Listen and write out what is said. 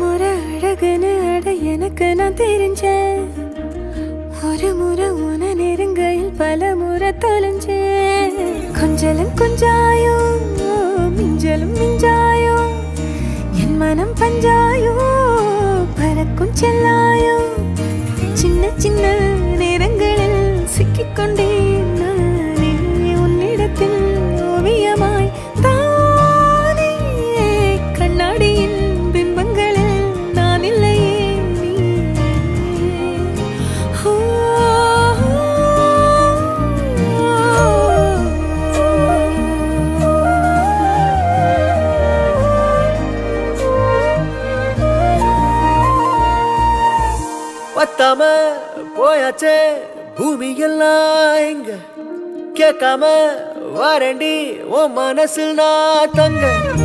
முறை அழகுன்னு அட எனக்கு நான் தெரிஞ்சேன். ஒரு முறை உன நெருங்கையில் பல முறை தொலைஞ்சேன். கொஞ்சலும் கொஞ்சாயோ மிஞ்சலும் மிஞ்சாயோ என் மனம் பஞ்சாயோ பறக்கும் செல்லாயோ சின்ன சின்ன நேரங்களில் சிக்கிக்கொண்டேன் நானே உன்னிடத்தில் ஓவியமாய் தானே கண்ணாடியின் பிம்பங்களில் நான் இல்லையே நீ. பத்தாம போயாச்சே பூமி எல்லாம் இங்க கேட்காம வாரண்டி உன் மனசில் நான் தங்க.